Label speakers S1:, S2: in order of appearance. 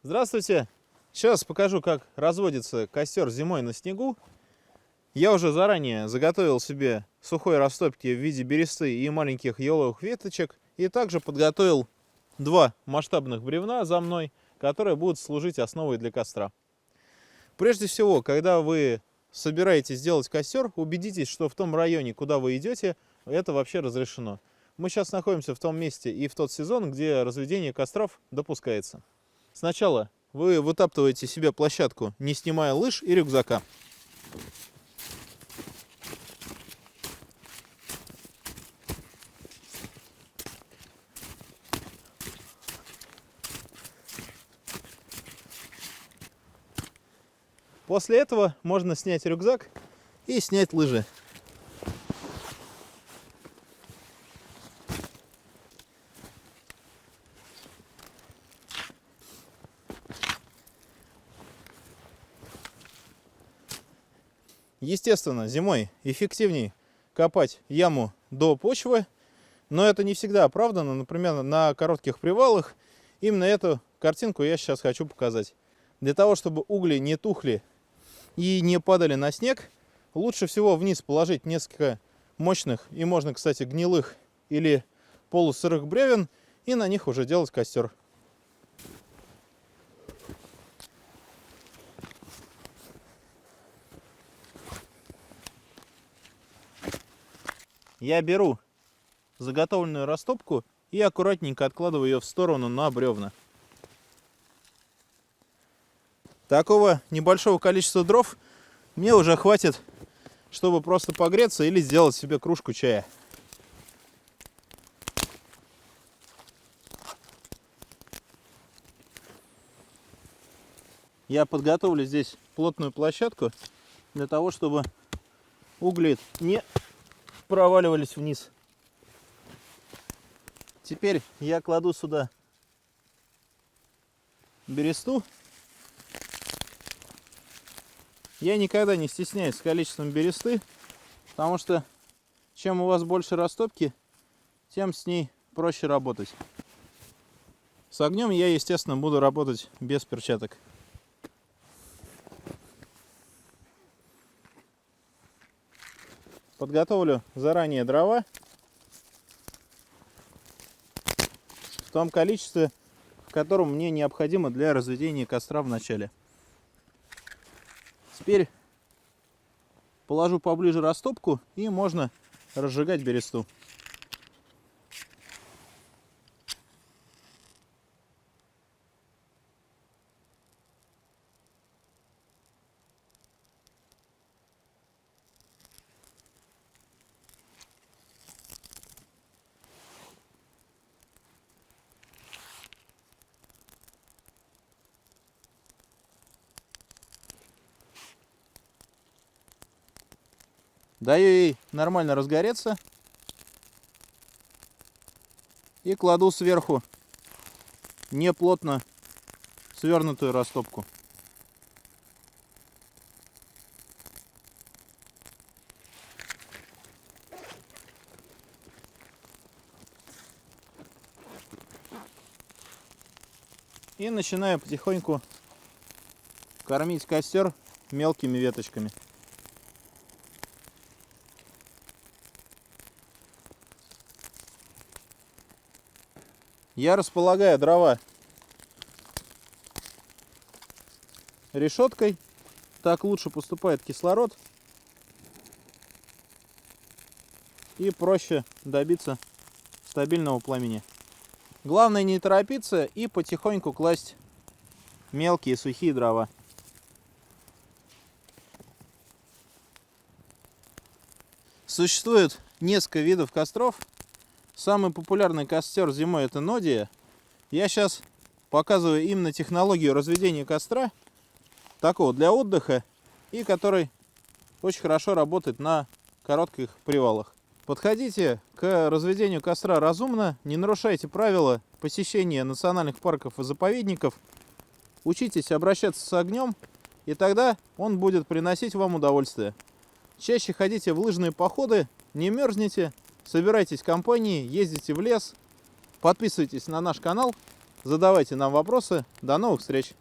S1: Здравствуйте! Сейчас покажу, как разводится костер зимой на снегу. Я уже заранее заготовил себе сухой растопки в виде бересты и маленьких еловых веточек. И также подготовил два масштабных бревна за мной, которые будут служить основой для костра. Прежде всего, когда вы собираетесь сделать костер, убедитесь, что в том районе, куда вы идете, это вообще разрешено. Мы сейчас находимся в том месте и в тот сезон, где разведение костров допускается. Сначала вы вытаптываете себе площадку, не снимая лыж и рюкзака. После этого можно снять рюкзак и снять лыжи. Естественно, зимой эффективнее копать яму до почвы, но это не всегда оправдано. Например, на коротких привалах именно эту картинку я сейчас хочу показать. Для того, чтобы угли не тухли и не падали на снег, лучше всего вниз положить несколько мощных и можно, кстати, гнилых или полусырых бревен и на них уже делать костер. Я беру заготовленную растопку и аккуратненько откладываю ее в сторону на бревна. Такого небольшого количества дров мне уже хватит, чтобы просто погреться или сделать себе кружку чая. Я подготовлю здесь плотную площадку для того, чтобы угли не проваливались вниз. Теперь я кладу сюда бересту. Я никогда не стесняюсь с количеством бересты, потому что чем у вас больше растопки, тем с ней проще работать. С огнем я, естественно, буду работать без перчаток. Подготовлю заранее дрова в том количестве, в котором мне необходимо для разведения костра в начале. Теперь положу поближе растопку и можно разжигать бересту. Даю ей нормально разгореться и кладу сверху неплотно свернутую растопку. И начинаю потихоньку кормить костер мелкими веточками. Я располагаю дрова решеткой, так лучше поступает кислород и проще добиться стабильного пламени. Главное не торопиться и потихоньку класть мелкие сухие дрова. Существует несколько видов костров. Самый популярный костер зимой — это нодия. Я сейчас показываю именно технологию разведения костра, такого для отдыха, и который очень хорошо работает на коротких привалах. Подходите к разведению костра разумно, не нарушайте правила посещения национальных парков и заповедников, учитесь обращаться с огнем, и тогда он будет приносить вам удовольствие. Чаще ходите в лыжные походы, не мерзните, собирайтесь в компании, ездите в лес, подписывайтесь на наш канал, задавайте нам вопросы. До новых встреч!